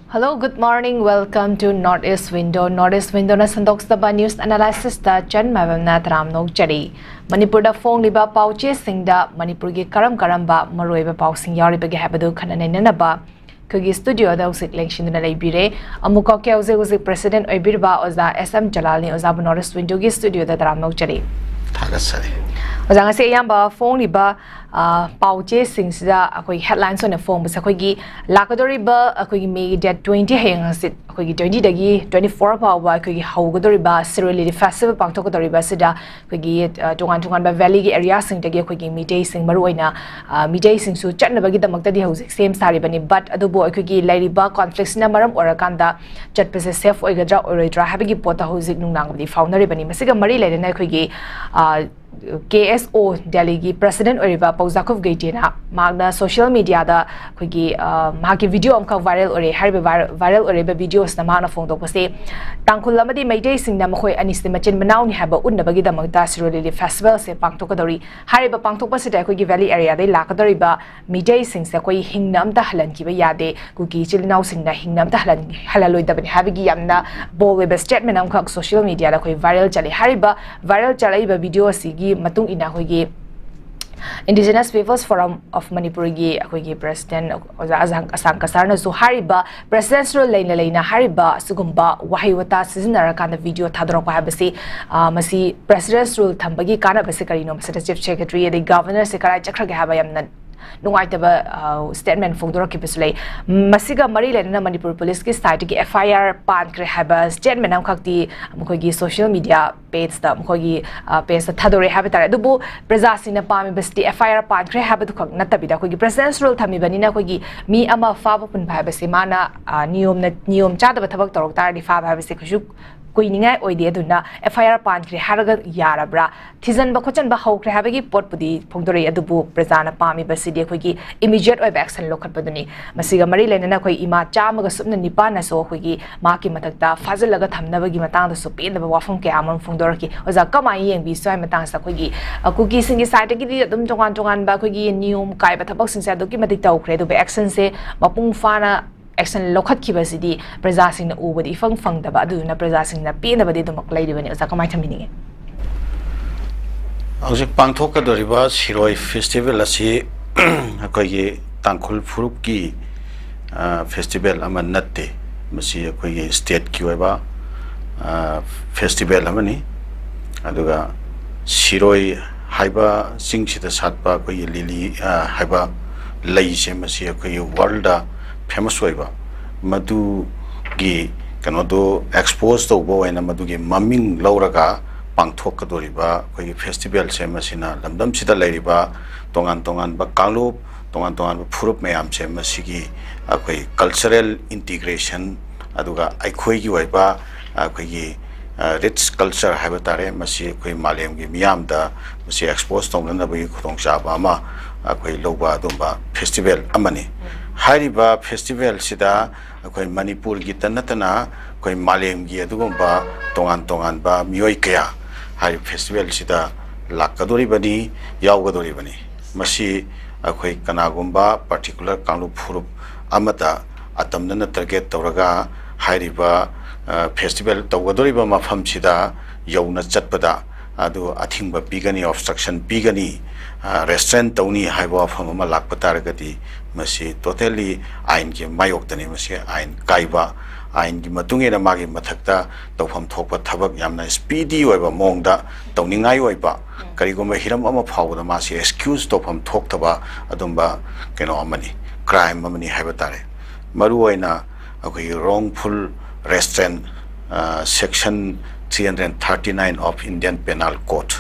Hello, good morning. Welcome to Northeast Window. Northeast Window na sandokstaba news analysis da Chan Maibam na taramnog chari. Manipur da phone liba pauche singda Manipur gi karam ba maroiba pausing yari bagi habadu khanane na ba. Kugi studio da usik election na laibire AMMOCOC ke uzik president oibirba oza SM JALAL ni oza Northeast Window gi studio da taramnog chari. Thagasari. Oza ngase yamba phone liba pauche singsida akoi headlines on the phone basa koigi lakadoriba akoi May date 20 hang sit akoi 20 dagi 24 pawa akoi haugadoriba Siroli festival pangtokadoriba sida koigi tungan ba valley gi area sing dagi akoi meeting sing maruina meeting sing su chatnabagi damakta di hauzik same saribani but adubo akoi lairiba conflicts na maram orakanda chatpese safe oigadra oirodra habigi pota hauzik nungnang di faunaribani masiga mari lairena akoi KSO Delhi gi president oriba Pauzakov Gaitina magna social media da koigi magi video amka viral ore harbe viral ore videos na mana phone to pase tangkhul amadi meidei sing na makhoi anisne machin manaw ni haba unna bagi da magda Siroli festival se pangtok kadori hariba pangtok pase da koigi valley area dai lakadori ba meidei sing se koi hingnam ta halan ki ba yade kuki chilinaw sing na hingnam ta halaloi da bani habigi yamna bolwe statement amka social media da koi viral chali hariba viral chalai ba video sigi matung ina koigi Indigenous Peoples Forum of Manipur gi akoigi president oza asang kasarna so hariba presidential leina hariba sugumba wahiwata sizinara kana video thadrok habasi masi presidential thambagi kana base karino masata chief secretary the governor se karai chakra ga haba yamna nungaitaba statement phongdora ki bisulai masiga mari lena Manipur police ki site ki FIR pan kre haba statement am khakti mukhogi social media page da mukhogi page thadore haba tare dubu prajasina pami basti FIR pan kre haba dukhak natabida khogi presidential thami bani na khogi mi ama fa pun bha basi mana niyom cha da thabak torok tar di fa bha basi khushu kuiningai oide aduna FIR pan kre haraga yarabra thizan ba khochan ba hokre habagi pot pudi phongdore adubu prajana pami basi de khogi immediate oi action lokhat baduni masiga mari lena khoi ima chamaga subna nipana so khogi ma ki matakta fazalaga thamnabagi matang da su pen da wafam ke amon phongdor ki oza kamai yeng bi swai matang sa khogi kuki singi site ki di adum tongan ba khogi niyom kai ba thabak sing sa do ki matik taw khre do action se mapung fana action lokhat ki basidi prajasing na ubadi fang da ba aduna prajasing na pe na badi dumak lai dibani oza kamai thamini Aujik pangthok ka doriba Siroi festival asi akoi tangkhul phurup ki festival ama natte masi akoi state ki oiba festival amani aduga Siroi haiba singchida satpa akoi lili haiba lai se masi akoi world da famous oiba madu gi kanodo expose to bo ena madu gi maming lauraga pangthok ka doriba koi festival se masina lamdam sida lairiba tongan ba kanglup tongan ba phurup mayam se masigi akoi cultural integration aduga aikhoi gi oiba akoi gi rich culture habatare masi koi malem gi miyam da masi expose tong na ba khutong cha ba ma akoi loba dumba festival amani hariba festival sida akoi Manipur gi tanatana koi malem gi adugomba tongan ba mioi kaya hari festival sida lakadori bani yaugadori bani masi akoi kanagomba particular kanglu phurup amata atamna target tawraga hariba festival tawgadori ba mafam sida yauna chatpada adu athingba pigani obstruction pigani restaurant tawni haiba phama lakpataragati masi totally ain ki mayok tani masi ain kaiba ain gi matunge na magi mathakta tawfam thokpa thabak yamna speedy oiba mongda tawningai oiba karigoma hiram ama phawda masi excuse tawfam thokthaba adumba keno amani crime amani haiba tare maru oina akoi wrongful restaurant section 339 of Indian Penal Code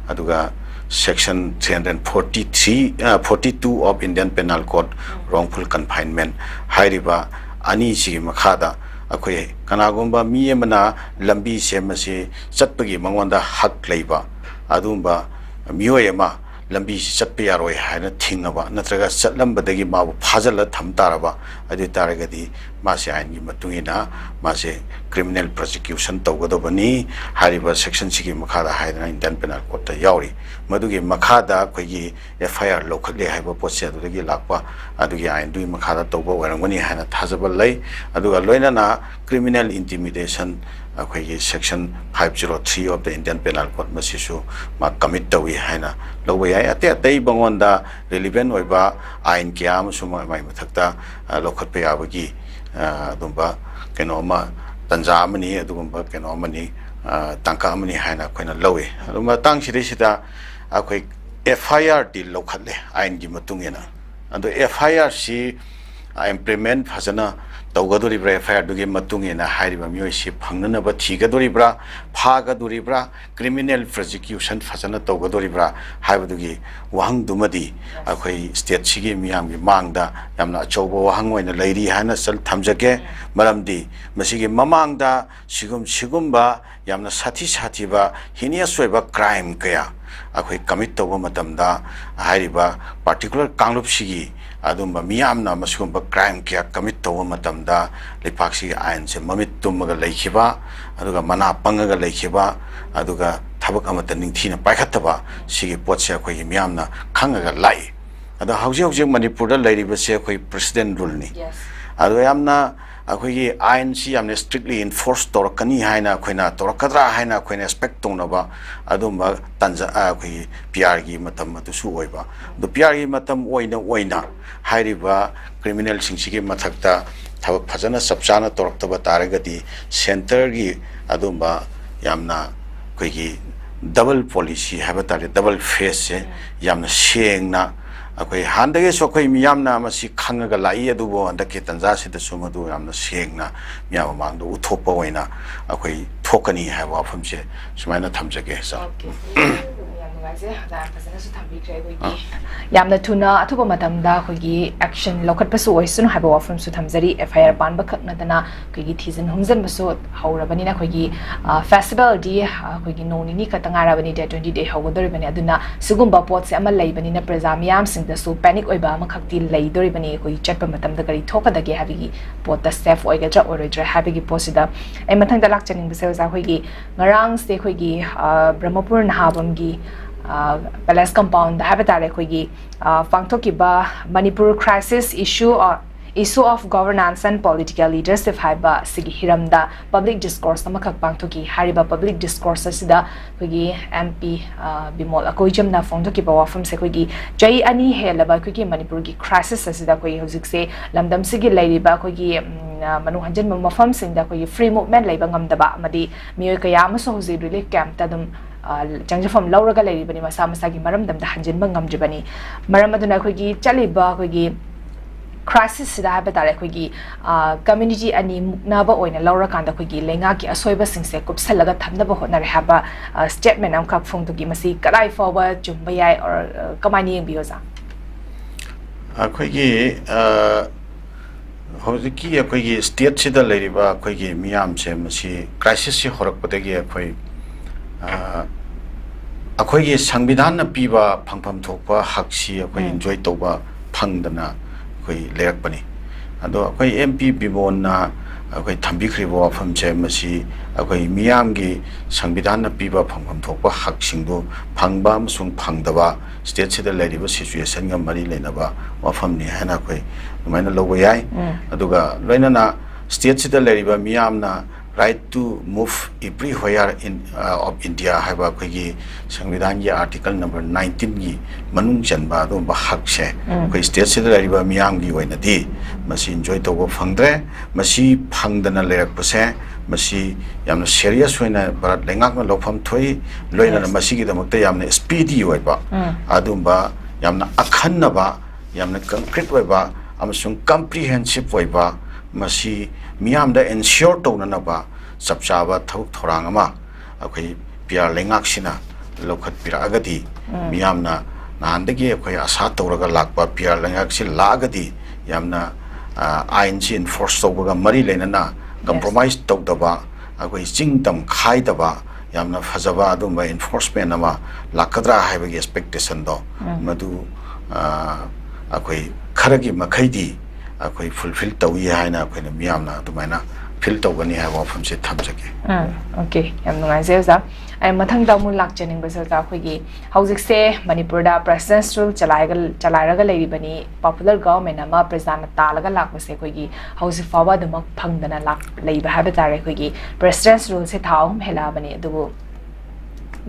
aduga section 342 of Indian Penal Code wrongful confinement hairiba ani si makhada akoi kanagomba mi emana lambi semase chatpagi mangwanda hak leiba adumba miyoyema lambi chatpe yaroi haina thingaba natraga chatlambadagi ma phajala thamtaraba adu taragadi mase ain gi matungina mase criminal prosecution tawgadobani hariba section sigi makhada haidana Indian penal code ta yauri madugi makhada khoigi FIR lokhagle haiba potse adudagi lakpa adugi ain dui makhada tawba warangani haina thajaba lai aduga loinana criminal intimidation akhoi section 503 of the Indian Penal Code masisu ma commit tawi haina lowe ya ate dei bangonda relevant oiba ain kyam suma mai mathakta lokhat pe abagi dumba kenoma tanja amani adugumba kenomani tangka amani haina khoina lowe aduma tang sida akhoi FIR di lokhatle ain gi matungena ando FIR si implement phasana tawgadoribra FIR dugi matungena hairiba myoisi phangnanaba thigadoribra phagadoribra criminal prosecution phasana tawgadoribra haibadugi wahang dumadi akhoi state sigi miyamgi mangda yamna achauba wahang oina leiri hana sal thamjake maramdi masigi mamangda sigumba yamna sathi ba hinia soiba crime kaya akhoi commit tawba matamda hairiba particular kanglup sigi adumba miyamna masugumba crime kya commit tawba matamda lepaksi ain se mamit tumaga leikhiba aduga mana pangaga leikhiba aduga thabak amata ningthina paikhataba sigi potse akhoi miyamna khangaga lai ada hauji Manipur da leiriba se akhoi president rule ni adu yamna akhoi ain si yamna strictly enforced torakani haina khoina torakadra haina khoina expect tonaba adumba tanja akhoi PR gi matam atusu oiba do PR gi matam oina hairiba criminal singsigi mathakta thabak phajana sabchana toraktaba taragadi center gi adumba yamna khoigi double policy habatare double face yamna sengna akhoi handage sokhoi miyamna masi khangaga lai adubo andake tanja sida sumadu yamna sengna miyam mangdo uthopa oina akhoi thokani haba famse sumaina thamjage sa yamna tuna atuba matamda khogi action lokat pasu oisun haba wafam su thamjari FIR ban bakak nadana khogi thizin humjan basu haurabani na khogi festival di khogi nonini katangara bani day 20 day hagodori bani aduna sugumba pot se amal laibani na prajamiyam singda su panic oiba makhakti laidori bani khogi chatpa matamda gari thokadage habigi pot da safe oigadra orodra habigi posida ai mathangda lakchaning base za khogi ngarang se khogi brahmapur nahabam gi palace compound habatare khogi pangthokiba Manipur crisis issue of governance and political leadership haiba sigi hiramda public discourse amakak pangthoki hariba public discourse asida khogi MP bimol akoijamna phongthokiba wafam se khogi jai ani helaba khogi Manipur gi crisis asida khoi hojik se lamdam sigi lairiba khogi manu hanjan mafam singda khoi free movement laiba ngamdaba amadi miyoy kaya amaso hoji relief camp tadum jangjafam lauraga lairibani masa masagi maramdamda hanjinba ngamjibani maramaduna khogi chaliba khogi crisis sida habatare khogi community ani muknaba oina laura kanda khogi lenga ki asoiba singse kupsalaga thamnaba honare haba statement am khak phongtugi masi kadai forward jumba yai or kamani bioza khogi hojiki khogi state sida lairiba khogi miyam se masi crisis si horakpadagi khoi akhoi sangbidan na piba phangpham thokpa haksi akhoi enjoy toba phangdana akhoi lerakpani ado akhoi MP bimon na akhoi thambikribo famche masi akhoi miyamgi sangbidan na piba phangpham thokpa haksingdu phangba amsung phangdaba state sida leriba situation ga mari lenaba wafamni hana akhoi maina lobo yai aduga loinana state sida leriba miyamna right to move everywhere in of India haiba khogi Samvidhan gi article number 19 gi manung chanba do ba hakse khoi state sida lariba miyam gi oina di masi enjoy to go phangdre masi phangdana lerak pase masi yamna serious oina barat lengak na lofam thoi loina masi gi damakta yamna speedy oiba adumba yamna akhanna ba yamna concrete oiba amasung comprehensive oiba masi miyam da ensure to na ba sabchaba thuk thorang ama akhoi PR lengak sina lokhat pira agadi miyam na nandagi akhoi asa toraga lakpa PR lengak si lagadi yamna ain si enforce to ga mari lena na compromise to daba akhoi chingtam khai daba yamna phajaba adumba enforcement ama lakadra haibagi expectation do madu akhoi kharagi makhaidi ꯑꯩꯈꯣꯏ fulfil ꯇꯧꯏ ꯍꯥꯏꯅ ꯑꯩꯈꯣꯏꯅ ꯃꯤꯌꯥꯝꯅ ꯑꯗꯨꯃꯥꯏꯅ field ꯇꯧꯒꯅꯤ ꯍꯥꯏꯕ ꯋꯥꯐꯝꯁꯦ ꯊꯝꯖꯒꯦ okay ꯌꯥꯝ ꯅꯨꯡꯉꯥꯏꯖꯩ ꯑꯣꯖꯥ ꯑꯩ ꯃꯊꯪꯗ ꯑꯃꯨꯛ ꯂꯥꯛꯆꯅꯤꯡꯕꯁꯦ ꯑꯣꯖꯥ ꯑꯩꯈꯣꯏꯒꯤ ꯍꯧꯖꯤꯛꯁꯦ ꯃꯅꯤꯄꯨꯔꯗ ꯄ꯭ꯔꯦꯁꯤꯗꯦꯟꯁ ꯔꯨꯜ ꯆꯂꯥꯏꯔꯒ ꯂꯩꯔꯤꯕꯅꯤ ꯄꯣꯄꯨꯂꯔ ꯒꯚꯔꯟꯃꯦꯟ ꯑꯃ ꯄ꯭ꯔꯖꯥꯅ ꯇꯥꯜꯂꯒ ꯂꯥꯛꯄꯁꯦ ꯑꯩꯈꯣꯏꯒꯤ ꯍꯧꯖꯤꯛ ꯐꯥꯎꯕ ꯑꯗꯨꯃꯛ ꯐꯪꯗꯅ ꯂꯩꯕ ꯍꯥꯏꯕ ꯇꯥꯔꯦ ꯑꯩꯈꯣꯏꯒꯤ ꯄ꯭ꯔꯦꯁꯤꯗꯦꯟꯁ ꯔꯨꯜꯁꯦ ꯊꯥ 3 ꯍꯦꯜꯂꯛꯑꯕꯅꯤ ꯑꯗꯨꯕꯨ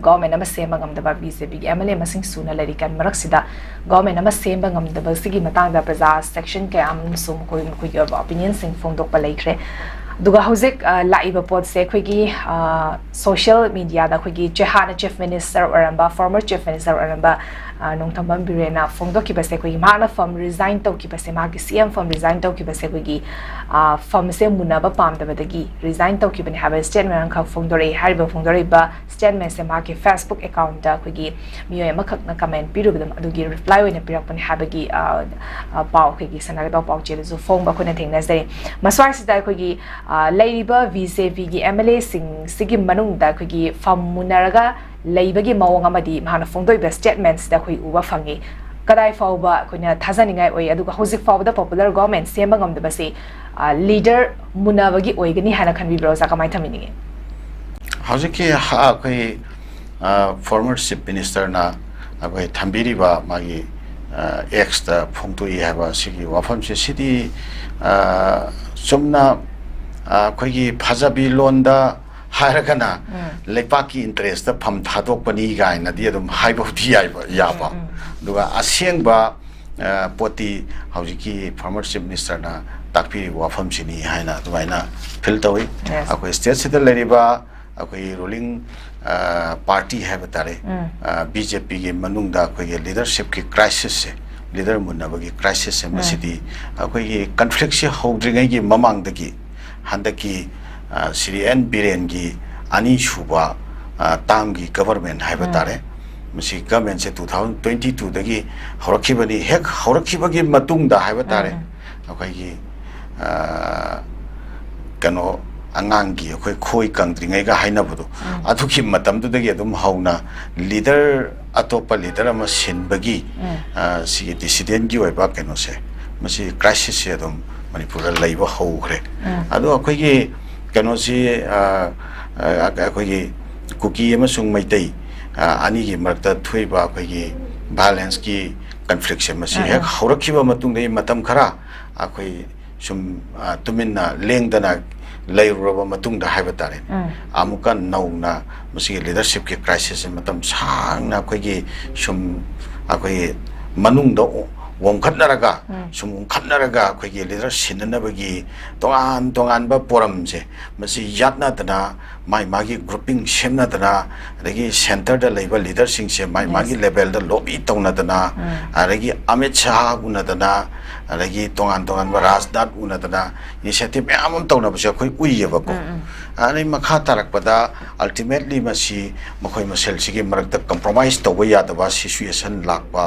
ꯒꯚꯔꯟꯃꯦꯟ ꯑꯃ ꯁꯦꯝꯕ ꯉꯝꯗꯕ ꯕꯤꯖꯦꯄꯤꯒꯤ MLA ꯃꯁꯤꯡ ꯁꯨꯅ ꯂꯩꯔꯤꯀꯥꯟ ꯃꯔꯛꯁꯤꯗ ꯒꯚꯔꯟꯃꯦꯟ ꯑꯃ ꯁꯦꯝꯕ ꯉꯝꯗꯕꯁꯤꯒꯤ ꯃꯇꯥꯡꯗ प्रजा ꯁꯦꯛꯁꯟ ꯀꯌꯥ ꯑꯃꯁꯨ ꯃꯈꯣꯏꯒꯤ ꯑꯣꯏꯕ ꯑꯣꯄꯤꯅꯤꯌꯟꯁꯤꯡ ꯐꯣꯡꯗꯣꯛꯄ ꯂꯩꯈ꯭ꯔꯦ ꯑꯗꯨꯒ ꯍꯧꯖꯤꯛ ꯂꯥꯛꯏꯕ ꯄꯣꯠꯁꯦ ꯑꯩꯈꯣꯏꯒꯤ ꯁꯣꯁꯤꯌꯦꯜ ꯃꯤꯗꯤꯌꯥꯗ ꯑꯩꯈꯣꯏꯒꯤ ꯍꯥꯟꯅ ꯆꯤꯐ ꯃꯤꯅꯤꯁꯇꯔ ꯑꯣꯏꯔꯝꯕ ꯐꯣꯔꯃꯔ ꯆꯤꯐ ꯃꯤꯅꯤꯁꯇꯔ ꯑꯣꯏꯔꯝꯕ ꯅꯣꯡꯊꯣꯝꯕꯝ ꯕꯤꯔꯦꯟꯅ ꯐꯣꯡꯗꯣꯛꯈꯤꯕꯁꯦ ꯑꯩꯈꯣꯏꯒꯤ ꯃꯍꯥꯛꯅ ꯐꯝ ꯔꯤꯖꯥꯏꯟ ꯇꯧꯈꯤꯕꯁꯦ ꯃꯥꯒꯤ CM ꯐꯝ ꯔꯤꯖꯥꯏꯟ ꯇꯧꯈꯤꯕꯁꯦ ꯑꯩꯈꯣꯏꯒꯤ ꯐꯝꯁꯦ ꯃꯨꯟꯅꯕ ꯄꯥꯝꯗꯕꯗꯒꯤ ꯔꯤꯖꯥꯏꯟ ꯇꯧꯈꯤꯕꯅꯤ ꯍꯥꯏꯕ ꯁ꯭ꯇꯦꯠꯃꯦꯟ ꯑꯃꯈꯛ ꯐꯣꯡꯗꯣꯔꯛꯏ ꯍꯥꯏꯔꯤꯕ ꯐꯣꯡꯗꯣꯔꯛꯏꯕ ꯁ꯭ꯇꯦꯠꯃꯦꯟꯁꯦ ꯃꯥꯒꯤ ꯐꯦꯁꯕꯨꯛ ꯑꯦꯀꯥꯎꯟꯇ ꯑꯩꯈꯣꯏꯒꯤ ꯃꯤꯑꯣꯏ ꯑꯃꯈꯛꯅ ꯀꯃꯦꯟ ꯄꯤꯔꯨꯕꯗ ꯑꯗꯨꯒꯤ ꯔꯤꯄ꯭ꯂꯥꯏ ꯑꯣꯏꯅ ꯄꯤꯔꯛꯄꯅꯤ ꯍꯥꯏꯕꯒꯤ ꯄꯥꯎ ꯑꯩꯈꯣꯏꯒꯤ ꯁꯅꯥꯒꯗꯧ ꯄꯥꯎꯆꯦꯗꯁꯨ ꯐꯣꯡꯕ ꯑꯩꯈꯣꯏꯅ ꯊꯦꯡꯅꯖꯩ ꯃꯁ꯭ꯋꯥꯏꯁꯤꯗ ꯑꯩꯈꯣꯏꯒꯤ ꯂꯩꯔꯤꯕ ꯕꯤꯖꯦꯄꯤꯒꯤ MLAꯁꯤꯡꯁꯤꯒꯤ ꯃꯅꯨꯡꯗ ꯑꯩꯈꯣꯏꯒꯤ ꯐꯝ ꯃꯨꯟꯅꯔꯒ ꯂꯩꯕꯒꯤ ꯃꯑꯣꯡ ꯑꯃꯗꯤ ꯃꯍꯥꯛꯅ ꯐꯣꯡꯗꯣꯛꯏꯕ ꯁ꯭ꯇꯦꯠꯃꯦꯟꯁꯤꯗ ꯑꯩꯈꯣꯏ ꯎꯕ ꯐꯪꯉꯤ ꯀꯗꯥꯏ ꯐꯥꯎꯕ ꯑꯩꯈꯣꯏꯅ ꯊꯥꯖꯅꯤꯡꯉꯥꯏ ꯑꯣꯏ ꯑꯗꯨꯒ ꯍꯧꯖꯤꯛ ꯐꯥꯎꯕꯗ ꯄꯣꯄꯨꯂꯔ ꯒꯚꯔꯟꯃꯦꯟ ꯁꯦꯝꯕ ꯉꯝꯗꯕꯁꯤ ꯂꯤꯗꯔ ꯃꯨꯟꯅꯕꯒꯤ ꯑꯣꯏꯒꯅꯤ ꯍꯥꯏꯅ ꯈꯟꯕꯤꯕ꯭ꯔꯣ ꯑꯣꯖꯥ ꯀꯃꯥꯏꯅ ꯊꯝꯕꯤꯅꯤꯡꯉꯤ ꯍꯧꯖꯤꯛꯀꯤ ꯑꯩꯈꯣꯏ ꯐꯣꯔꯃꯔ ꯆꯤꯐ ꯃꯤꯅꯤꯁꯇꯔꯅ ꯑꯩꯈꯣꯏ ꯊꯝꯕꯤꯔꯤꯕ ꯃꯥꯒꯤ ꯑꯦꯛꯁꯇ ꯐꯣꯡꯗꯣꯛꯏ ꯍꯥꯏꯕ ꯁꯤꯒꯤ ꯋꯥꯐꯝꯁꯦ ꯁꯤꯗꯤ ꯆꯨꯝꯅ ꯑꯩꯈꯣꯏꯒꯤ ꯐꯖꯕꯤ ꯂꯣꯟꯗ ꯍꯥꯏꯔꯒꯅ ꯂꯩꯄꯥꯛꯀꯤ ꯏꯟꯇꯔꯦꯁꯇ ꯐꯝ ꯊꯥꯗꯣꯛꯄꯅꯤ ꯀꯥꯏꯅꯗꯤ ꯑꯗꯨꯝ ꯍꯥꯏꯕꯕꯨꯗꯤ ꯌꯥꯕ ꯑꯗꯨꯒ ꯑꯁꯦꯡꯕ ꯄꯣꯠꯇꯤ ꯍꯧꯖꯤꯛꯀꯤ ꯐꯣꯔꯃꯔ ꯆꯤꯐ ꯃꯤꯅꯤꯁꯇꯔꯅ ꯇꯥꯛꯄꯤꯔꯤꯕ ꯋꯥꯐꯝꯁꯤꯅꯤ ꯍꯥꯏꯅ ꯑꯗꯨꯃꯥꯏꯅ ꯐꯤꯜ ꯇꯧꯏ ꯑꯩꯈꯣꯏ ꯁ꯭ꯇꯦꯠꯁꯤꯗ ꯂꯩꯔꯤꯕ ꯑꯩꯈꯣꯏ ꯔꯨꯂꯤꯡ ꯄꯥꯔꯇꯤ ꯍꯥꯏꯕ ꯇꯥꯔꯦ BJPꯒꯤ ꯃꯅꯨꯡꯗ ꯑꯩꯈꯣꯏꯒꯤ ꯂꯤꯗꯔꯁꯤꯞꯀꯤ ꯀ꯭ꯔꯥꯏꯁꯤꯁꯁꯦ ꯂꯤꯗꯔ ꯃꯨꯟꯅꯕꯒꯤ ꯀ꯭ꯔꯥꯏꯁꯤꯁꯁꯦ ꯃꯁꯤꯗꯤ ꯑꯩꯈꯣꯏꯒꯤ ꯀꯟꯐ꯭ꯂꯤꯛꯁꯦ ꯍꯧꯗ꯭ꯔꯤꯉꯩꯒꯤ ꯃꯃꯥꯡꯗꯒꯤ ꯍꯟꯗꯛꯀꯤ ꯁ꯭ꯔꯤ N ꯕꯤꯔꯦꯟꯒꯤ ꯑꯅꯤꯁꯨꯕ ꯇꯥꯝꯒꯤ ꯒꯚꯔꯟꯃꯦꯟ ꯍꯥꯏꯕ ꯇꯥꯔꯦ ꯃꯁꯤ ꯒꯚꯔꯟꯃꯦꯟꯁꯦ 2022ꯗꯒꯤ ꯍꯧꯔꯛꯈꯤꯕꯅꯤ ꯍꯦꯛ ꯍꯧꯔꯛꯈꯤꯕꯒꯤ ꯃꯇꯨꯡꯗ ꯍꯥꯏꯕ ꯇꯥꯔꯦ ꯑꯩꯈꯣꯏꯒꯤ ꯀꯩꯅꯣ ꯑꯉꯥꯡꯒꯤ ꯑꯩꯈꯣꯏ ꯈꯣꯏ ꯀꯪꯗ꯭ꯔꯤꯉꯩꯒ ꯍꯥꯏꯅꯕꯗꯣ ꯑꯗꯨꯒꯤ ꯃꯇꯝꯗꯨꯗꯒꯤ ꯑꯗꯨꯝ ꯍꯧꯅ ꯂꯤꯗꯔ ꯑꯇꯣꯞꯄ ꯂꯤꯗꯔ ꯑꯃ ꯁꯤꯟꯕꯒꯤ ꯁꯤꯒꯤ ꯗꯤꯁꯤꯗꯦꯟꯒꯤ ꯑꯣꯏꯕ ꯀꯩꯅꯣꯁꯦ ꯃꯁꯤ ꯀ꯭ꯔꯥꯏꯁꯤꯁꯁꯦ ꯑꯗꯨꯝ ꯃꯅꯤꯄꯨꯔꯗ ꯂꯩꯕ ꯍꯧꯈ꯭ꯔꯦ ꯑꯗꯣ ꯑꯩꯈꯣꯏꯒꯤ ꯀꯩꯅꯣꯁꯤ ꯑꯩꯈꯣꯏꯒꯤ ꯀꯨꯀꯤ ꯑꯃꯁꯨꯡ ꯃꯩꯇꯩ ꯑꯅꯤꯒꯤ ꯃꯔꯛꯇ ꯊꯣꯛꯏꯕ ꯑꯩꯈꯣꯏꯒꯤ ꯚꯥꯏꯂꯦꯟꯁꯀꯤ ꯀꯟꯐ꯭ꯂꯤꯛꯁꯦ ꯃꯁꯤ ꯍꯦꯛ ꯍꯧꯔꯛꯈꯤꯕ ꯃꯇꯨꯡꯗꯒꯤ ꯃꯇꯝ ꯈꯔ ꯑꯩꯈꯣꯏ ꯁꯨꯝ ꯇꯨꯃꯤꯟꯅ ꯂꯦꯡꯗꯅ ꯂꯩꯔꯨꯔꯕ ꯃꯇꯨꯡꯗ ꯍꯥꯏꯕ ꯇꯥꯔꯦ ꯑꯃꯨꯛꯀ ꯅꯧꯅ ꯃꯁꯤꯒꯤ ꯂꯤꯗꯔꯁꯤꯞꯀꯤ ꯀ꯭ꯔꯥꯏꯁꯤꯁꯁꯦ ꯃꯇꯝ ꯁꯥꯡꯅ ꯑꯩꯈꯣꯏꯒꯤ ꯁꯨꯝ ꯑꯩꯈꯣꯏꯒꯤ ꯃꯅꯨꯡꯗ ꯋꯥꯡꯈꯠꯅꯔꯒ ꯁꯨꯝ ꯋꯥꯡꯈꯠꯅꯔꯒ ꯑꯩꯈꯣꯏꯒꯤ ꯂꯤꯗꯔ ꯁꯤꯟꯅꯅꯕꯒꯤ ꯇꯣꯉꯥꯟꯕ ꯄꯣꯔꯝꯁꯦ ꯃꯁꯤ ꯌꯥꯠꯅꯗꯅ ꯃꯥꯒꯤ ꯒ꯭ꯔꯨꯞꯄꯤꯡ ꯁꯦꯝꯅꯗꯅ ꯑꯗꯒꯤ ꯁꯦꯟꯇꯔꯗ ꯂꯩꯕ ꯂꯤꯗꯔꯁꯤꯡꯁꯦ ꯃꯥꯒꯤ ꯂꯦꯚꯦꯜꯗ ꯂꯣꯕꯤ ꯇꯧꯅꯗꯅ ꯑꯗꯒꯤ ꯑꯃꯤꯠ ꯁꯥꯍ ꯎꯅꯗꯅ ꯑꯗꯒꯤ ꯇꯣꯉꯥꯟꯕ ꯔꯥꯖꯅꯥꯊ ꯎꯅꯗꯅ ꯏꯅꯤꯁꯤꯌꯦꯇꯤꯚ ꯃꯌꯥꯝ ꯑꯃ ꯇꯧꯅꯕꯁꯦ ꯑꯩꯈꯣꯏ ꯎꯏꯌꯦꯕꯀꯣ ꯑꯗꯩ ꯃꯈꯥ ꯇꯥꯔꯛꯄꯗ ꯑꯜꯇꯤꯃꯦꯠꯂꯤ ꯃꯁꯤ ꯃꯈꯣꯏ ꯃꯁꯦꯜꯁꯤꯒꯤ ꯃꯔꯛꯇ ꯀꯝꯄ꯭ꯔꯣꯃꯥꯏꯁ ꯇꯧꯕ ꯌꯥꯗꯕ ꯁꯤꯆꯨꯌꯦꯁꯟ ꯂꯥꯛꯄ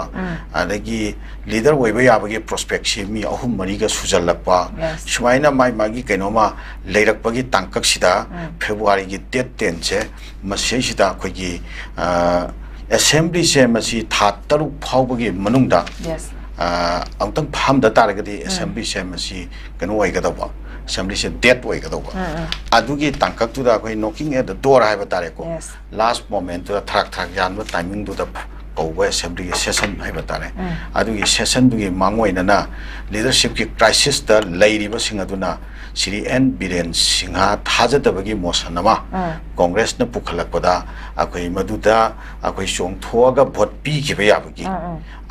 ꯑꯗꯒꯤ ꯂꯤꯗꯔ ꯑꯣꯏꯕ ꯌꯥꯕꯒꯤ ꯄ꯭ꯔꯣꯁꯄꯦꯛꯁꯤ ꯃꯤ 3-4ꯒ ꯁꯨꯖꯜꯂꯛꯄ ꯁꯨꯃꯥꯏꯅ ꯃꯥꯒꯤ ꯀꯩꯅꯣꯃ ꯂꯩꯔꯛꯄꯒꯤ ꯇꯥꯡꯀꯛꯁꯤꯗ ꯐꯦꯕ꯭ꯔꯨꯋꯥꯔꯤꯒꯤ ꯗꯦꯠ 10ꯁꯦ ꯃꯁꯤꯁꯤꯗ ꯑꯩꯈꯣꯏꯒꯤ ꯑꯦꯁꯦꯝꯕ꯭ꯂꯤꯁꯦ ꯃꯁꯤ ꯊꯥ 3 ꯐꯥꯎꯕꯒꯤ ꯃꯅꯨꯡꯗ ꯑꯃꯨꯛꯇꯪ ꯐꯝꯗ ꯇꯥꯔꯒꯗꯤ ꯑꯦꯁꯦꯝꯕ꯭ꯂꯤꯁꯦ ꯃꯁꯤ ꯀꯩꯅꯣ ꯑꯣꯏꯒꯗꯧꯕ ꯑꯦꯁꯦꯝꯕ꯭ꯂꯤꯁꯦ ꯗꯦꯠ ꯑꯣꯏꯒꯗꯧꯕ ꯑꯗꯨꯒꯤ ꯇꯥꯡꯀꯛꯇꯨꯗ ꯑꯩꯈꯣꯏ ꯅꯣꯀꯤꯡ ꯑꯦꯠ ꯗ ꯗꯣꯔ ꯍꯥꯏꯕ ꯇꯥꯔꯦꯀꯣ ꯂꯥꯁ ꯃꯣꯃꯦꯟꯇꯨꯗ ꯊꯔꯥꯛ ꯌꯥꯟꯕ ꯇꯥꯏꯃꯤꯡꯗꯨꯗ ꯀꯧꯕ ꯑꯦꯁꯦꯝꯕ꯭ꯂꯤꯒꯤ ꯁꯦꯁꯟ ꯍꯥꯏꯕ ꯇꯥꯔꯦ ꯑꯗꯨꯒꯤ ꯁꯦꯁꯟꯗꯨꯒꯤ ꯃꯥꯡꯑꯣꯏꯅꯅ ꯂꯤꯗꯔꯁꯤꯞꯀꯤ ꯀ꯭ꯔꯥꯏꯁꯤꯁꯇ ꯂꯩꯔꯤꯕꯁꯤꯡ ꯑꯗꯨꯅ ꯁ꯭ꯔꯤ N ꯕꯤꯔꯦꯟ ꯁꯤꯡꯍ ꯊꯥꯖꯗꯕꯒꯤ ꯃꯣꯁꯟ ꯑꯃ ꯀꯣꯡꯒ꯭ꯔꯦꯁꯅ ꯄꯨꯈꯠꯂꯛꯄꯗ ꯑꯩꯈꯣꯏ ꯃꯗꯨꯗ ꯑꯩꯈꯣꯏ ꯆꯣꯡꯊꯣꯛꯑꯒ ꯚꯣꯠ ꯄꯤꯈꯤꯕ ꯌꯥꯕꯒꯤ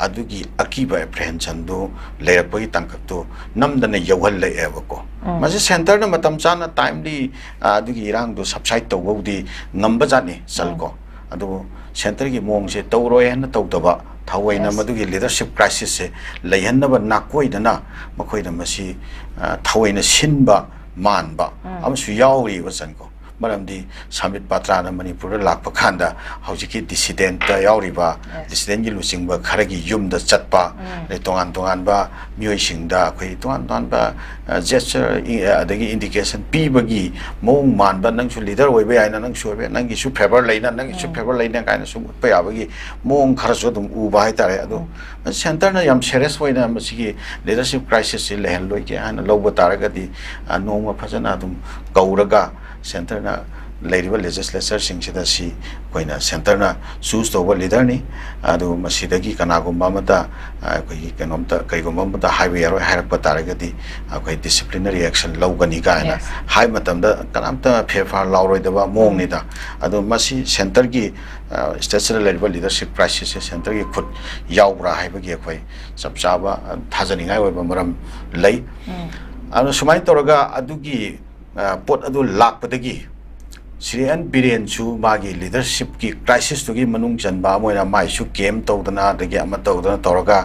ꯑꯗꯨꯒꯤ ꯑꯀꯤꯕ ꯑꯦꯄ꯭ꯔꯦꯍꯦꯟꯁꯟꯗꯨ ꯂꯩꯔꯛꯄꯒꯤ ꯇꯥꯡꯀꯛꯇꯨ ꯅꯝꯗꯅ ꯌꯧꯍꯜꯂꯛꯑꯦꯕꯀꯣ ꯃꯁꯤ ꯁꯦꯟꯇꯔꯅ ꯃꯇꯝ ꯆꯥꯅ ꯇꯥꯏꯝꯂꯤ ꯑꯗꯨꯒꯤ ꯏꯔꯥꯡꯗꯨ ꯁꯕꯁꯥꯏꯠ ꯇꯧꯕꯕꯨꯗꯤ ꯉꯝꯕꯖꯥꯠꯅꯤ ꯆꯜꯀꯣ ꯑꯗꯨꯕꯨ ꯁꯦꯟꯇꯔꯒꯤ ꯃꯑꯣꯡꯁꯦ ꯇꯧꯔꯣꯏ ꯍꯥꯏꯅ ꯇꯧꯗꯕ ꯊꯑꯣꯏꯅ ꯃꯗꯨꯒꯤ ꯂꯤꯗꯔꯁꯤꯞ ꯀ꯭ꯔꯥꯏꯁꯤꯁꯁꯦ ꯂꯩꯍꯟꯅꯕ ꯅꯥꯀꯣꯏꯗꯅ ꯃꯈꯣꯏꯅ ꯃꯁꯤ ꯊꯑꯣꯏꯅ ꯁꯤꯟꯕ ꯃꯥꯟꯕ ꯑꯃꯁꯨ ꯌꯥꯎꯔꯤꯕ ꯆꯟꯀꯣ मरमदी सामित पात्राना मणिपुर लाख खानदा हौजिकी डिसिडेंट यावरिबा डिसिडेंट की लुचिंगबा खरगी युमदा चटपा ले तोंगान तोंगानबा मियोइसिंगदा अखोई तोंगान तोंगानबा जेस्चर अदगी इंडिकेशन पीबगी मोंग मानबा नंगसु लीडर ओइबे आइना नंगसु ओइबे नंगी सु फेवर लेना नंगी सु फेवर लेना काइना सु पयाबगी मोंग खरसु दुम उबा हाइतारे अदो सेंटर ना याम सीरियस ओइना मसिगी लीडरशिप क्राइसिस से लेहन लोइके हाना लौबा तारगदी नोंग फजना दुम कौरगा सेंटर ना लेरिबा लेजिस्लेचर सिंगसिदा सी कोइना सेंटर ना चूज तोबा लीडर नि अदो मसिदगी कनागुम्बा मता कोइ कनोमता कइगुम्बा हाइवे यारो हाइरक तारगदी कोइ डिसिप्लिनरी एक्शन लौगनी काइना हाइ मतमदा कनामता फेफा लाउरोइदबा मोंगनिदा अदो मसी सेंटर की स्टेचुरल लेरिबा लीडरशिप क्राइसिस से सेंटर की खुद याउब्रा हाइबगी कोइ सबचाबा थाजनिङाइ ओइबा मरम लई अदो सुमाइ तोरगा अदुगी पोट अदु लाकपदगी सिरियन बिरेनसु मागी लीडरशिप की क्राइसिस तुगी मनुंग जनबा मोइना माइसु केम तौदना दगी अमा तौदना तौरगा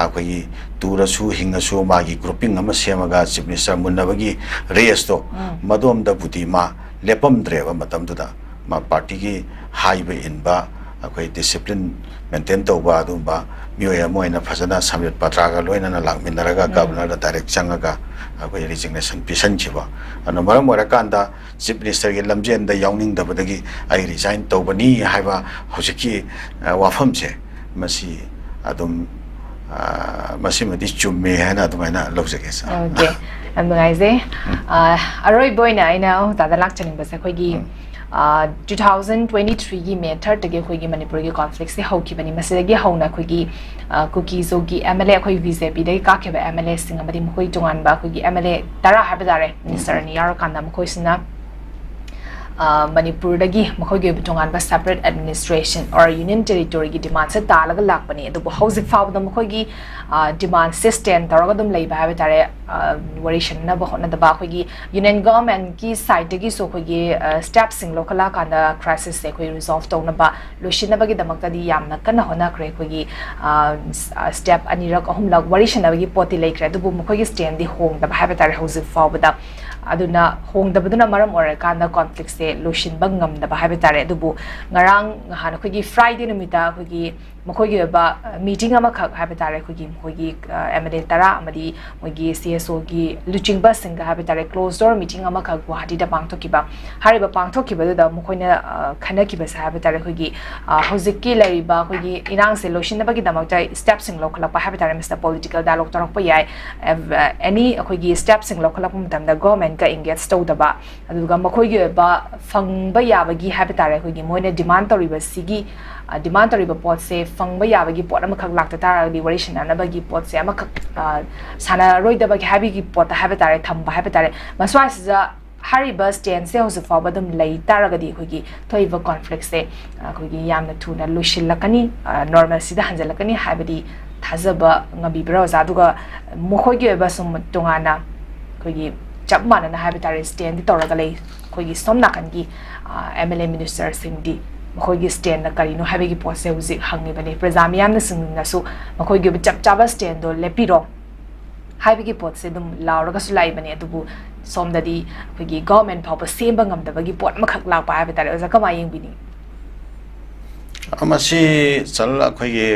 आखोई तुरसु हिंगसु मागी ग्रुपिंग अमा सेमगा चीफ मिनिस्टर मुन्नबगी रेस तो मदोमदा बुदी मा लेपमद्रेबा मतमदुदा मा पार्टी की हाइबे इनबा अखोई डिसिप्लिन मेंटेन तौबा अदुबा मियोया मोइना फजना सामित पत्रागा लोइना लाकमिनरगा गवर्नर डायरेक्ट चंगगा अखोई रिजिग्नेशन पिसनखिबा अन मरम ओरकांदा चीफ मिनिस्टर की लमजेन द याउनिंग दबदगी आई रिजाइन तौबनी हाइबा होजिकी वाफमसे मसी अदुम मसी मदि चुम्मे हैना अदुमाइना लौजगे सा ओके अमगाइजे अरोय बोइना आइना दादा लाक्चनिंग बसे खोगी 2023 की मे 3 तगे खोगी मणिपुर की कॉन्फ्लिक्ट से हौखिबनी मसेदगी हौना खोगी कुकीजोगी एमएलए खोई बीजेपी दे काखेबा एमएलए सिंग अमदि मखोई तोंगानबा खोगी एमएलए तरा हाबदारे मिनिस्टर नि यार कांदा मखोइसिना मणिपुर दगी मखोगी तोंगानबा सेपरेट एडमिनिस्ट्रेशन और यूनियन टेरिटोरी की डिमांड से तालग लाकपनी अदुबो हौजिक फावदा मखोगी डिमांड से स्टैंड तौरगा दुम लेबा हाबतारे वरिशन न बहोना दबा खोगी यूनियन गवर्नमेंट की साइड दगी सो खोगी स्टेप सिंग लोकला कांदा क्राइसिस से खोई रिजॉल्व तौनबा लोशिनबगी दमकदी यामना कन्ना होना क्रे खोगी स्टेप अनिरक अहुमलक वरिशनबगी पोती लेख्रे दुबु मखोगी स्टैंड दी होंग दबा हाबतारे हौजिक फावदा अदुना होंगदबदुना मरम ओरकांदा कॉन्फ्लिक्ट से लोशिनबा ngamdaba haibetare adubu ngarang hana khogi Friday numita khogi मखोगी मीटिंग हाबतारे खोगी एमएलए तरा अमदी मोगी सीएसओ की लुचिंगबा सिंग हाबतारे क्लोज डोर मीटिंग गुवाहाटी पांथोकिबा हारिबा पांथोकिबदुदा मखोइना खनकिबा हाबतारे खोगी हौजिककी लरिबा खोगी इनांग से लोशिनबगी दमकता स्टेप सिंग लोखलपा हाबतारे मिस्टर पॉलिटिकल डायलॉग तोरकपा याय एनी खोगी स्टेप सिंग लोखलपा मतमदा गवर्नमेंट का एंगेज तौदबा अदुगा मखोगी फंगबा याबगी हाबतारे खोगी मोइना डिमांड तौरिबा सिगी डिमांड तौरिबा पोट से फंगबा याबगी पोट अमखक लाक्ता तारागदी वरिशनानबगी पोट से अमखक साना रोइदबगी हाबिगी पोट हाबतारे थंबा हाबतारे मस्वाइसजा हारिबा स्टैंड से होज फाबदम लई तारागदी खोगी थोइबा कॉन्फ्लिक्ट से खोगी यामना थुना लुशिलकनी नॉर्मल सिदा हंजलकनी हाबदी थाजबा ngabibra जादुगा मखोगी एबा सुम तोंगाना खोगी चप मानना हाबतारे स्टैंड तौरगा लई खोगी सोमनाकनगी एमएलए मिनिस्टर सिंगदी मखोगी स्टैंड करीनो हाबेगी पोसे हुजिक हंगिबने प्रजा मियामना सिंगनासु मखोगी चप चाबा स्टैंड दो लेपिरो हाबेगी पोट से दुम लाउरगासु लाइबने अदुबु सोमददी खोगी गवर्नमेंट फाव सेमबा ngamdabagi पोट मखक लापा हाबतारे ओजा कमा यंगबिनी अमसी चल खोगी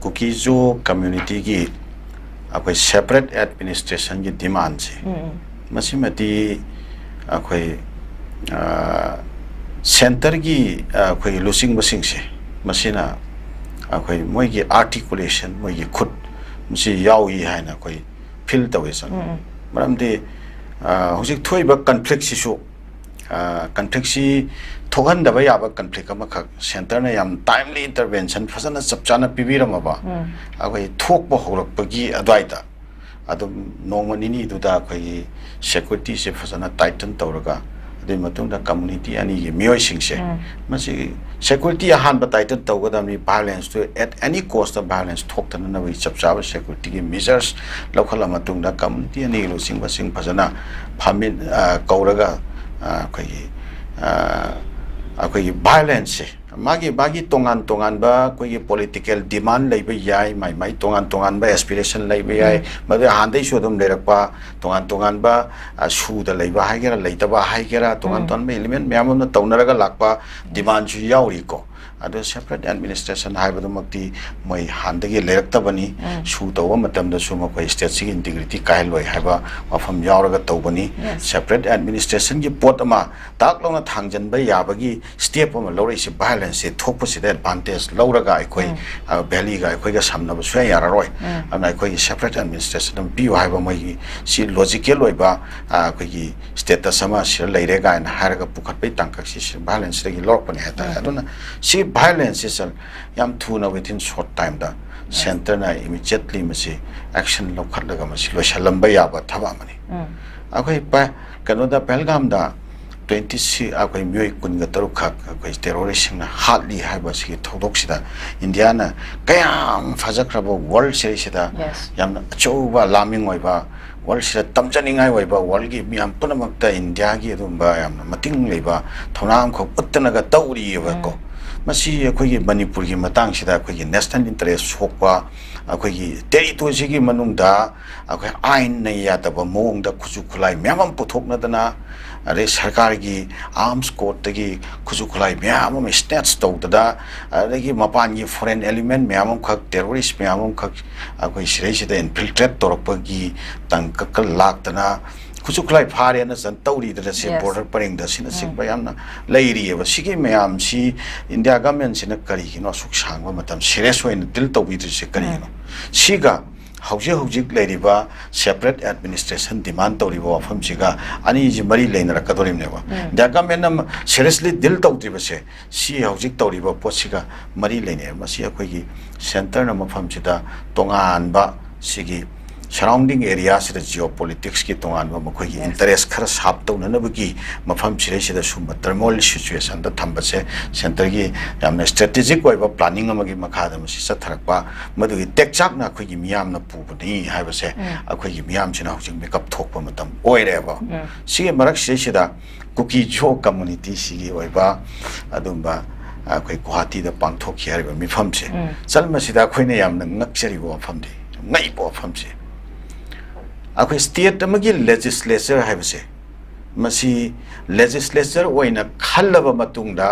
कुकीजो कम्युनिटी की अखोई सेपरेट एडमिनिस्ट्रेशन की डिमांड से मसीमती अखोई सेंटर की अखोई लुसिंग बसिंग से मसीना अखोई मोई की आर्टिकुलेशन मोई की खुद मुसी यावी है ना कोई फील तवे सन मरमदे हुजिक थोइबा कॉन्फ्लिक्ट सिसु कॉन्फ्लिक्ट सी थोगन दबा याबा कॉन्फ्लिक्ट अमखक सेंटर ने याम टाइमली इंटरवेंशन फसना चपचाना पिबिरमबा अखोई थोकबा होरकपगी अद्वाइता अदुम नोंगनिनी दुदा अखोई सिक्योरिटी से फसना टाइटन तौरगा अदुई मतुंगदा कम्युनिटी अनि की मियोय सिंगसे मसी सिक्योरिटी अहान टाइटन तौगदामनी violence to at any cost of violence थोक्तन नबई चपचाब सिक्योरिटी की मेजर्स लौखला मतुंगदा कम्युनिटी अनि लुसिंग बसिंग फसना फामिन कौरगा अखोई अखोई वायलेंस से Magi tongan ba koi political demand lay ba yai mai tongan ba aspiration lay ba yai madu handai su dum lerak pa tongan ba su da lay ba hai gera lay ta ba hai gera tongan ba element myam na taunara ga lakpa demand ju yauri ko ado separate administration hai ba makti mai handagi lerak ta bani su to wa matam da su ma koi state sig integrity kai loi hai ba mafam yaura ga to bani separate administration gi pot ama tak long na thangjan ba ya ba gi step ama lore si violence se thok si advantage laura ga koi valley ga koi ga samna ba su ya roi amna koi separate administration dam bi hai ba mai si logical loi ba koi gi status sama sir lai re ga na har ga pukhat pe tangkak si violence gi lok pani hata aduna si violence is yam thuna within short time da center na immediately masi action lo khat laga masi lo shalam ba ya ba thaba mani akoi pa kano da pelgam da 26 akoi myoi kun ga taru khak akoi terrorist na hardly hai ba si thodok sida india na kayam fajakra bo world series sida yam chou ba laming oi ba world sida tamjaningai oi ba world gi miam punamak ta india gi dum ba yam mating lei ba thonam kho uttana ga tauri ba ko masi akoi Manipur gi matang sida akoi national interest sokwa akoi territory gi manung da akoi ain na ya ta ba mong da khuju khulai myam puthok na dana are sarkar gi arms court gi khuju khulai myam stats to da are gi mapan gi foreign element myam khak terrorist myam khak akoi sirei sida infiltrate torok gi tang ka lak tana khuju khulai phare na san tauri da se border paring da sina sik bayam na leiri ba sigi myam si india government sina kari gi no suk sang ba matam serious hoin dil to bi se kari no siga hojik leiri ba separate administration demand tori ba fam siga ani ji mari leina ka dorim ne ba da government na seriously dil to tri ba se si hojik tori ba pot siga mari leine ma si akoi gi center na ma fam sida tongan ba sigi surrounding area sida geopolitics ki tongan ba makoi gi interest khara sap to na ba gi mafam chire sida sum thermal situation da thamba se center gi yamna strategic oi ba planning amagi makha da masi satharak ba madu gi tekchak na khoi gi miyam na pu bani hai ba se akhoi gi miyam china hojing makeup thok ba matam oi re ba si marak sida kuki jo community si gi oi ba adum ba akhoi guwahati da pangthok hi ba mi pham se salma sida khoi ne yamna ngakchari ba pham de ngai ba pham se akoi state amagi legislature haibase masi legislature oina khallaba matungda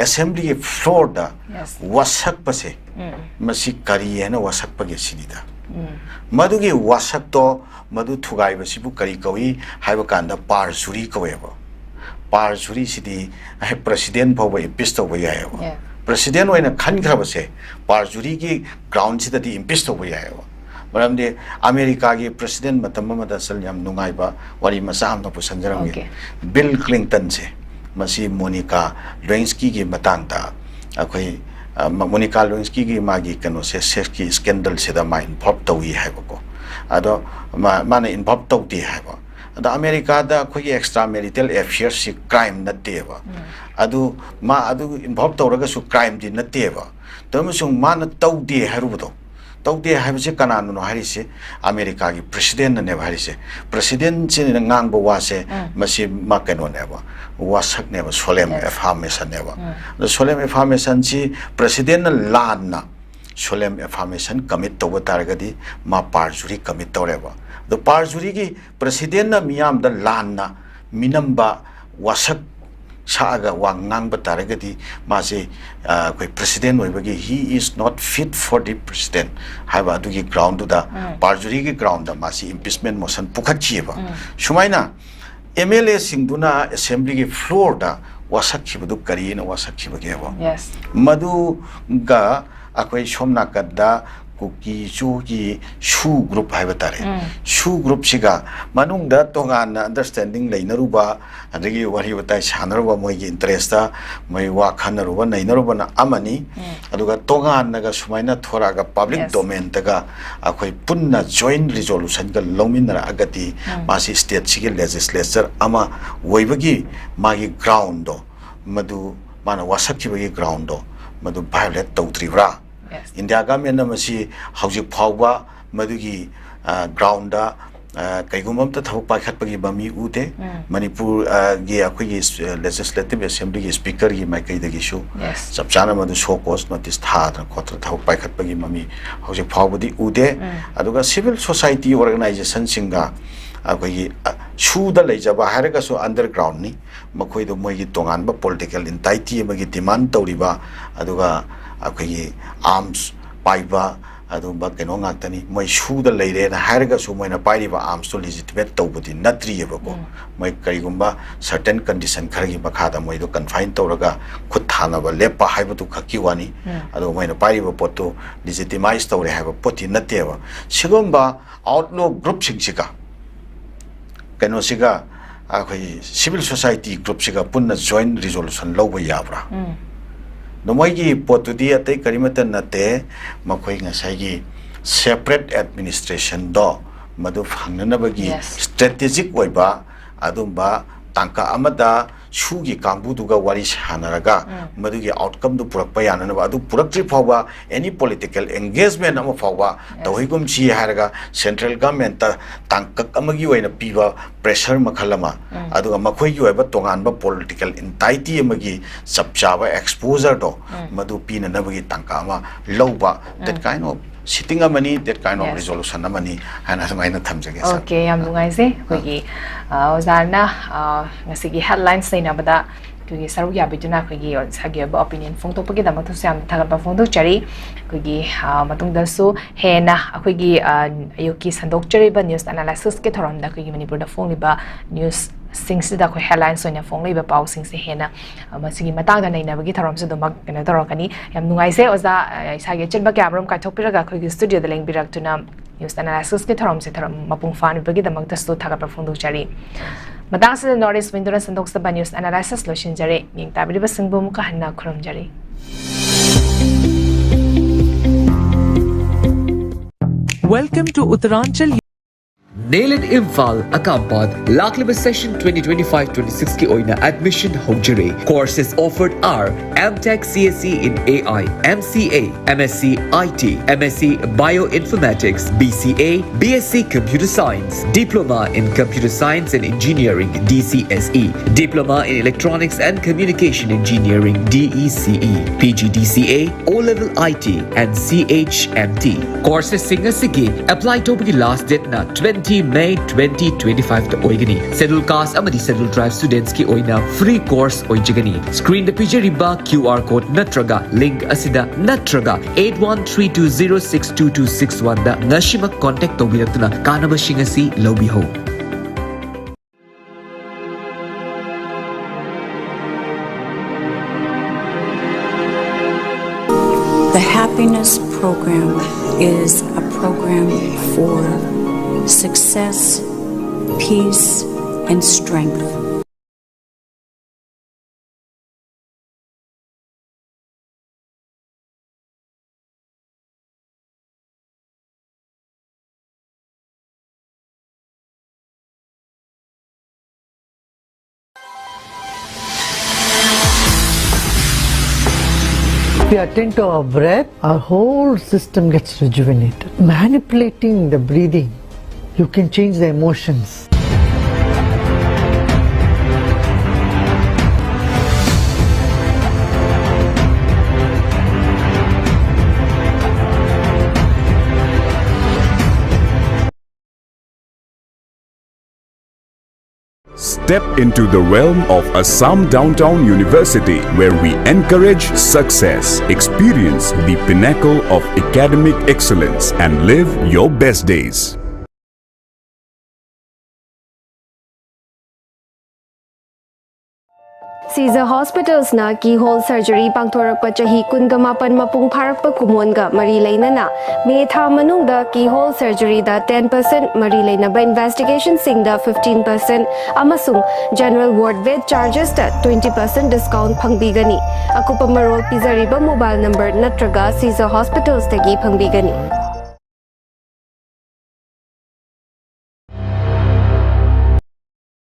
assembly floor da wasak pase masi kari hena wasak page sinida madugi wasak to madu thugai basi bu kari kawi haiba kanda par juri kaweba par juri sidi ai president bhawa impeach to bayaya president oina khan khrabase par juri gi ground sida di impeach to bayaya Maramde America gi president matam ma da sal yam nungai ba wari masam no pusanjaram gi Bill Clinton se masi Monica Lewinsky gi matang ta akoi Monica Lewinsky gi magi kano se sexy scandal se da ma involved to wi hai ko ado mana involved to ti hai ba da America da khoi extramarital affairs si crime na te ba adu involved to raga su crime di na te ba tamusung mana to di haru do tawde haibse kananu no harise America gi president ne harise president chin ngang bo wase masi makeno ne ba wasak ne ba solemn affirmation ne ba the solemn affirmation chi president lan na solemn affirmation commit to targadi ma parjuri commit to ba the parjuri gi president na miyam da lan na minamba wasak saga wangang bataragadi mase koi president oibagi he is not fit for the president haiba dugi ground da parjuri gi ground da mase impeachment motion pukhachi ba sumaina MLA singduna assembly gi floor da wasakhi bu kari na wasakhi bage ba madu ga akoi somna kadda kuki chugi shu group hai batare shu group siga manung da tongan understanding leinaruba adagi wari batai sanaruba moi gi interest da moi wa khanaruba nainaruba na amani aduga tongan naga sumaina thora ga public domain taga akoi punna joint resolution ga lominara agati masi state sigi legislature ama woibagi magi ground do madu mana wasakhi bagi ground do madu violate tawtribra India government na masi hojik phawba madugi ground da kaigumam ta thawak pakhat pagi bami ute Manipur gi akhoi gi legislative assembly gi speaker gi mai kai dagi shu sabchana madu show cause notice tha da khotra thawak pakhat pagi mami hojik phawbudi ute aduga civil society organization singa akhoi shu da leijaba haraga so underground ni makhoi do moi gi tongan ba political entity ma gi demand tawriba aduga akhoi arms paiba adumba keno ngakani moi shu da leire na haraga so moi na pairiba arms to legitimate tawbudi natri yebako moi kaigumba certain condition kharagi bakhada moi do confine tawraga khut thana ba lepa haibu khaki wani adu moi na pairiba poto legitimize tawre haiba poti nateba sigomba outlaw group singsika keno siga akhoi civil society group siga punna joint resolution lawba yabra no moi gi potudi ate karimata nate makhoi ngasai gi separate administration do madu phangnana bagi strategic oiba adumba tangka amada shugi kangbu duga wari hanaraga madu gi outcome du purakpa yanana ba adu purakri phawa any political engagement ama phawa tawhigum chi haraga central government ta tangkak amagi oina piba pressure makhalama adu makhoi gi oiba tongan ba political entity amagi sabchaba exposure do madu pina nabagi tangka ama lowba that kind of sitting amani that kind of resolution amani hana samaina thamjage okay yam lungai se kogi ozarna ngasigi headlines na bada kogi saru ya biduna kogi sagi ba opinion phone to pagi damak thusam thagal ba phone to chari kogi matung da su hena kogi ayuki sandok chari ba news analysis ke thoram da kogi manipur da phone ba news sing sida ko headlines oina phone leba pau sing se hena masigi matang da nei na bagi thoram se do mak kana torokani yam nungai se oza sagi chelba camera ka thokpiraga kogi studio da leng birak tuna news analysis ke thoram se thoram mapung fan bagi damak da su thagal ba phone to chari matang se notice window sandok sa ba news analysis lo shin jare ning tabiri ba singbo muka hanna khrom jare Welcome to Uttaranchal Nail it Imphal Akampad Laklib Session 2025-26 ki oina admission hojare. Courses offered are MTech CSE in AI, MCA, MSc IT, MSc Bioinformatics, BCA, BSc Computer Science, Diploma in Computer Science and Engineering DCSE, Diploma in Electronics and Communication Engineering DECE, PGDCA, O-Level IT and CHMT. Courses singasigi apply to be last date na 20 May 2025 to oigani. Schedule caste amadi schedule tribe students ki oina free course oijagani. Screen the pijariba QR code natraga link asida natraga 8132062261 da ngashima contact tobiratuna kanaba shingasi lobiho. The Happiness Program is a program for success, peace, and strength. If we attend to our breath, our whole system gets rejuvenated. Manipulating the breathing, you can change the emotions. Step into the realm of Assam Downtown University, where we encourage success, experience the pinnacle of academic excellence, and live your best days. 𝐍𝐄𝐖𝐒 Hospitals na keyhole surgery pangthorakpa chahi 18 mapung pharakpa kumonga mari leinana May tha manungda keyhole surgery da 10% mari leinaba investigation sing da 15% amasung general ward bed charges da 20% discount phangbigani akupa marol pizariba mobile number natraga 𝐍𝐄𝐼𝐒 Hospitals tagi phangbigani